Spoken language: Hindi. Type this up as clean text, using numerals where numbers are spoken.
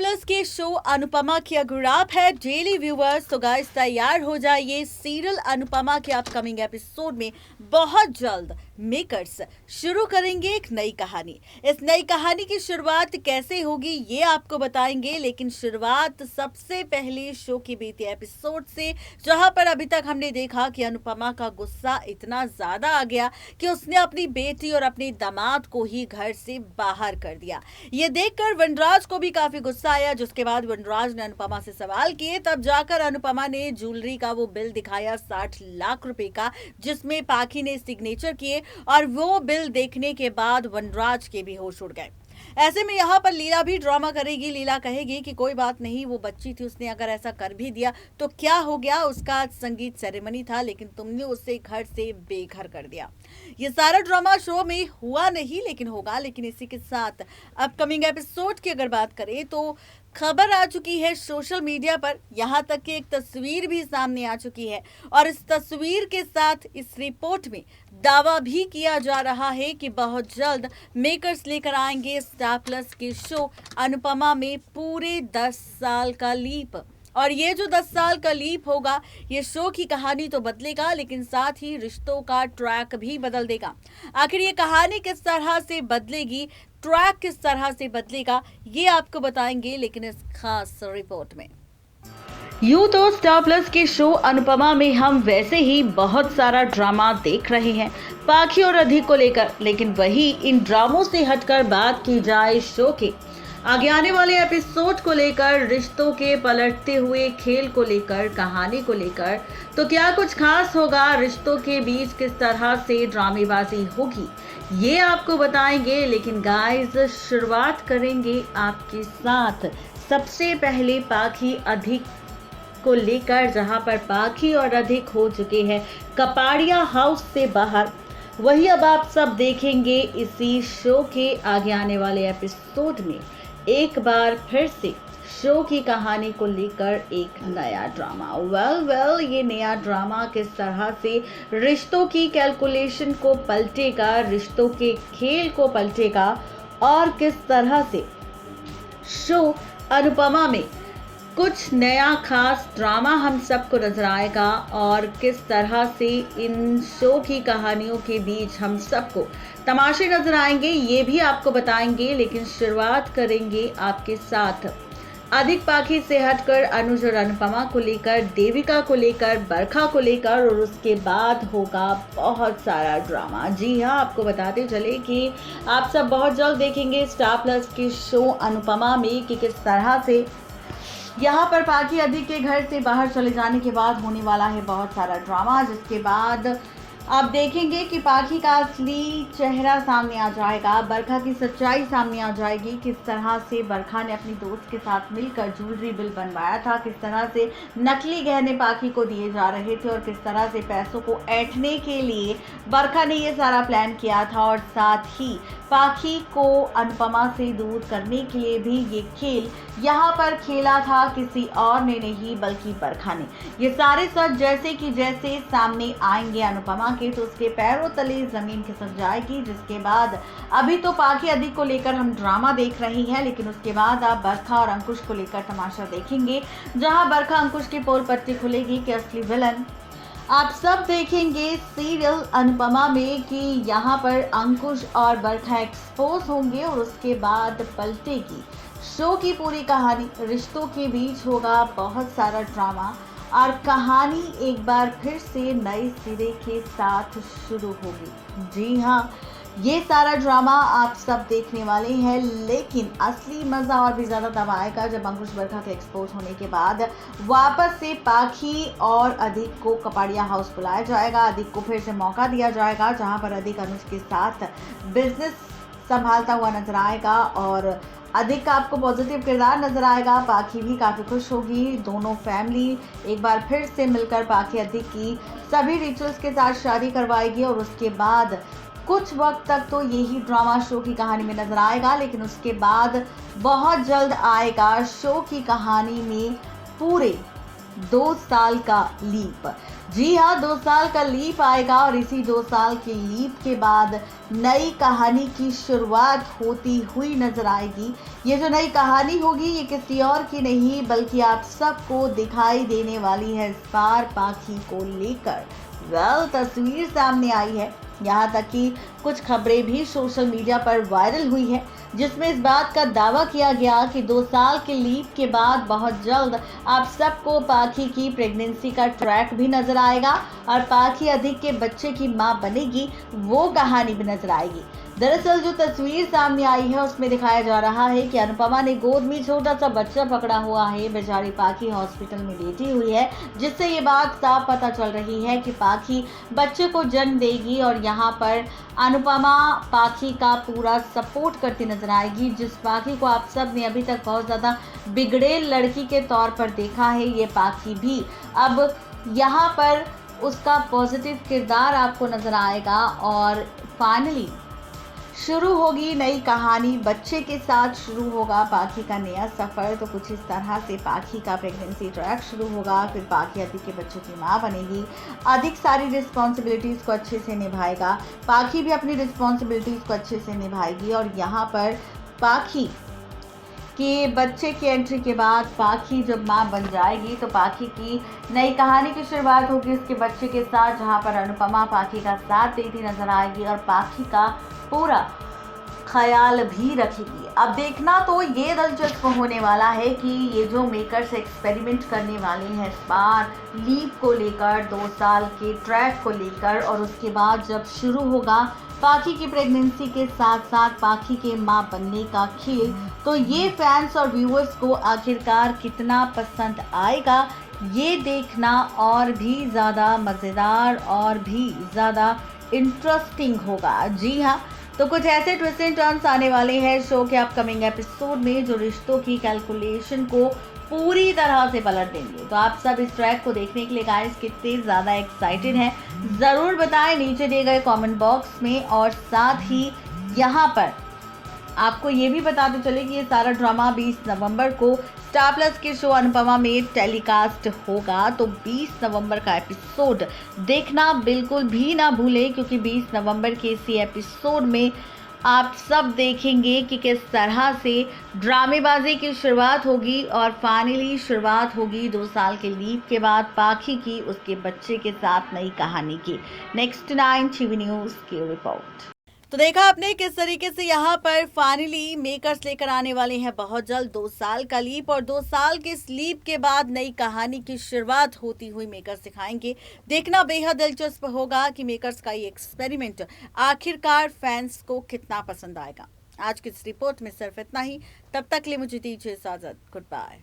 प्लस के शो अनुपमा की अगर आप है डेली व्यूवर्स तो गाइस तैयार हो जाइए। सीरियल अनुपमा के अपकमिंग एपिसोड में बहुत जल्द मेकर्स शुरू करेंगे एक नई कहानी। इस नई कहानी की शुरुआत कैसे होगी ये आपको बताएंगे, लेकिन शुरुआत सबसे पहले शो के बीते एपिसोड से, जहां पर अभी तक हमने देखा कि अनुपमा का गुस्सा इतना ज्यादा आ गया कि उसने अपनी बेटी और अपने दामाद को ही घर से बाहर कर दिया। ये देखकर वनराज को भी काफी गुस्सा आया, जिसके बाद वनराज ने अनुपमा से सवाल किए। तब जाकर अनुपमा ने ज्वेलरी का वो बिल दिखाया 60 लाख रुपए का, जिसमें पाखी ने सिग्नेचर किए, और वो बिल देखने के बाद वनराज के भी होश उड़ गए। ऐसे में यहाँ पर लीला भी ड्रामा करेगी। लीला कहेगी कि कोई बात नहीं, वो बच्ची थी, उसने अगर ऐसा कर भी दिया तो क्या हो गया, उसका संगीत सेरेमनी था, लेकिन तुमने उसे घर से बेघर कर दिया। ये सारा ड्रामा शो में हुआ नहीं लेकिन होगा। लेकिन इसी के साथ अपकमिंग एपिसोड की अगर बात करें तो खबर आ चुकी है सोशल मीडिया पर, यहाँ तक कि एक तस्वीर भी सामने आ चुकी है, और इस तस्वीर के साथ इस रिपोर्ट में दावा भी किया जा रहा है कि बहुत जल्द मेकर्स लेकर आएंगे स्टार प्लस के शो अनुपमा में पूरे 10 साल का लीप। और ये जो 10 साल का लीप होगा, ये शो की कहानी तो बदलेगा, लेकिन साथ ही रिश्तों का ट्रैक भी बदल देगा। आखिर ये कहानी किस तरह से बदलेगी, ट्रैक किस तरह से बदलेगा, ये आपको बताएंगे, लेकिन इस खास रिपोर्ट में। यूं तो स्टार प्लस के शो अनुपमा में हम वैसे ही बहुत सारा ड्रामा देख रहे हैं पाखी और अधिक को लेकर, लेकिन वही इन ड्रामों से हटकर बात की जाए शो के आगे आने वाले एपिसोड को लेकर, रिश्तों के पलटते हुए खेल को लेकर, कहानी को लेकर, तो क्या कुछ खास होगा, रिश्तों के बीच किस तरह से ड्रामेबाजी होगी, ये आपको बताएंगे। लेकिन गाइस, शुरुआत करेंगे आपके साथ सबसे पहले पाखी अधिक को लेकर, जहां पर पाखी और अधिक हो चुके हैं कपाड़िया हाउस से बाहर। वही अब आप सब देखेंगे इसी शो के आगे आने वाले एपिसोड में एक बार फिर से शो की कहानी को लेकर एक नया ड्रामा। वेल ये नया ड्रामा किस तरह से रिश्तों की कैलकुलेशन को पलटेगा, रिश्तों के खेल को पलटेगा, और किस तरह से शो अनुपमा में कुछ नया खास ड्रामा हम सबको नजर आएगा, और किस तरह से इन शो की कहानियों के बीच हम सबको तमाशे नजर आएंगे, ये भी आपको बताएंगे। लेकिन शुरुआत करेंगे आपके साथ अधिक पाखी से हटकर अनुज और अनुपमा को लेकर, देविका को लेकर, बरखा को लेकर, और उसके बाद होगा बहुत सारा ड्रामा। जी हाँ, आपको बताते चले कि आप सब बहुत जल्द देखेंगे स्टार प्लस के शो अनुपमा में कि किस तरह से यहाँ पर पाखी अधिक के घर से बाहर चले जाने के बाद होने वाला है बहुत सारा ड्रामा, जिसके बाद आप देखेंगे कि पाखी का असली चेहरा सामने आ जाएगा, बरखा की सच्चाई सामने आ जाएगी। किस तरह से बरखा ने अपनी दोस्त के साथ मिलकर ज्वेलरी बिल बनवाया था, किस तरह से नकली गहने पाखी को दिए जा रहे थे, और किस तरह से पैसों को ऐंठने के लिए बरखा ने ये सारा प्लान किया था, और साथ ही पाखी को अनुपमा से दूर करने के लिए भी ये खेल यहाँ पर खेला था किसी और ने नहीं बल्कि बरखा ने। ये सारे सच जैसे कि जैसे सामने आएंगे अनुपमा के, तो उसके पैरों तले जमीन खिसक जाएगी। जिसके बाद अभी तो पाखी अधिक को लेकर हम ड्रामा देख रही हैं, लेकिन उसके बाद आप बरखा और अंकुश को लेकर तमाशा देखेंगे, जहां बरखा अंकुश की पोल पट्टी खुलेगी कि असली विलन आप सब देखेंगे सीरियल अनुपमा में कि यहाँ पर अंकुश और बरखा एक्सपोज होंगे, और उसके बाद पलटेगी शो की पूरी कहानी। रिश्तों के बीच होगा बहुत सारा ड्रामा, और कहानी एक बार फिर से नए सिरे के साथ शुरू होगी। जी हाँ, ये सारा ड्रामा आप सब देखने वाले हैं, लेकिन असली मजा और भी ज्यादा तब आएगा जब अंकुश बरखा के एक्सपोज होने के बाद वापस से पाखी और अधिक को कपाड़िया हाउस बुलाया जाएगा। अधिक को फिर से मौका दिया जाएगा, जहां पर अधिक अनुज के साथ बिजनेस संभालता हुआ नजर आएगा, और अधिक का आपको पॉजिटिव किरदार नजर आएगा। पाखी भी काफी खुश होगी, दोनों फैमिली एक बार फिर से मिलकर पाखी अधिक की सभी रिचुअल्स के साथ शादी करवाएगी, और उसके बाद कुछ वक्त तक तो यही ड्रामा शो की कहानी में नजर आएगा, लेकिन उसके बाद बहुत जल्द आएगा शो की कहानी में पूरे 2 साल का लीप। जी हाँ, 2 साल का लीप आएगा और इसी 2 साल के लीप के बाद नई कहानी की शुरुआत होती हुई नजर आएगी। ये जो नई कहानी होगी ये किसी और की नहीं बल्कि आप सबको दिखाई देने वाली है इस बार पाखी को लेकर। तस्वीर सामने आई है, यहाँ तक कि कुछ खबरें भी सोशल मीडिया पर वायरल हुई है जिसमें इस बात का दावा किया गया कि 2 साल के लीव के बाद बहुत जल्द आप सबको पाखी की प्रेगनेंसी का ट्रैक भी नजर आएगा और पाखी अधिक के बच्चे की मां बनेगी वो कहानी भी नजर आएगी। दरअसल जो तस्वीर सामने आई है उसमें दिखाया जा रहा है कि अनुपमा ने गोद में छोटा सा बच्चा पकड़ा हुआ है। बेचारी पाखी हॉस्पिटल में लेटी हुई है जिससे ये बात साफ पता चल रही है कि पाखी बच्चे को जन्म देगी और यहाँ पर अनुपमा पाखी का पूरा सपोर्ट करती नजर आएगी। जिस पाखी को आप सब ने अभी तक बहुत ज़्यादा बिगड़े लड़की के तौर पर देखा है, ये पाखी भी अब यहाँ पर उसका पॉजिटिव किरदार आपको नजर आएगा और फाइनली शुरू होगी नई कहानी। बच्चे के साथ शुरू होगा पाखी का नया सफ़र। तो कुछ इस तरह से पाखी का प्रेगनेंसी ट्रैक शुरू होगा, फिर पाखी अधिक के बच्चे की माँ बनेगी, अधिक सारी रिस्पॉन्सिबिलिटीज़ को अच्छे से निभाएगा, पाखी भी अपनी रिस्पॉन्सिबिलिटीज़ को अच्छे से निभाएगी और यहाँ पर पाखी कि बच्चे की एंट्री के बाद पाखी जब माँ बन जाएगी तो पाखी की नई कहानी की शुरुआत होगी उसके बच्चे के साथ, जहाँ पर अनुपमा पाखी का साथ देती नजर आएगी और पाखी का पूरा ख्याल भी रखेगी। अब देखना तो ये दिलचस्प होने वाला है कि ये जो मेकर्स एक्सपेरिमेंट करने वाले हैं इस बार लीव को लेकर, 2 साल के ट्रैक को लेकर, और उसके बाद जब शुरू होगा पाखी की प्रेगनेंसी के साथ साथ पाखी के मां बनने का खेल, तो ये फैंस और व्यूअर्स को आखिरकार कितना पसंद आएगा ये देखना और भी ज़्यादा मज़ेदार और भी ज़्यादा इंटरेस्टिंग होगा। जी हाँ, तो कुछ ऐसे ट्विस्ट एंड टर्न्स आने वाले हैं शो के अपकमिंग एपिसोड में जो रिश्तों की कैलकुलेशन को पूरी तरह से पलट देंगे। तो आप सब इस ट्रैक को देखने के लिए गाइस कितने ज़्यादा एक्साइटेड हैं ज़रूर बताएं नीचे दिए गए कमेंट बॉक्स में। और साथ ही यहाँ पर आपको ये भी बताते चले कि ये सारा ड्रामा 20 नवंबर को स्टार प्लस के शो अनुपमा में टेलीकास्ट होगा। तो 20 नवंबर का एपिसोड देखना बिल्कुल भी ना भूलें क्योंकि 20 नवंबर के इसी एपिसोड में आप सब देखेंगे कि किस तरह से ड्रामेबाजी की शुरुआत होगी और फाइनली शुरुआत होगी 2 साल के लीव के बाद पाखी की उसके बच्चे के साथ नई कहानी की। नेक्स्ट 9 टीवी न्यूज़ की रिपोर्ट। तो देखा आपने किस तरीके से यहाँ पर फाइनली मेकर्स लेकर आने वाले हैं बहुत जल्द 2 साल का लीप और 2 साल के इस लीप के बाद नई कहानी की शुरुआत होती हुई मेकर्स दिखाएंगे। देखना बेहद दिलचस्प होगा कि मेकर्स का ये एक्सपेरिमेंट आखिरकार फैंस को कितना पसंद आएगा। आज की इस रिपोर्ट में सिर्फ इतना ही, तब तक के लिए मुझे दीजिए इजाजत। Good bye.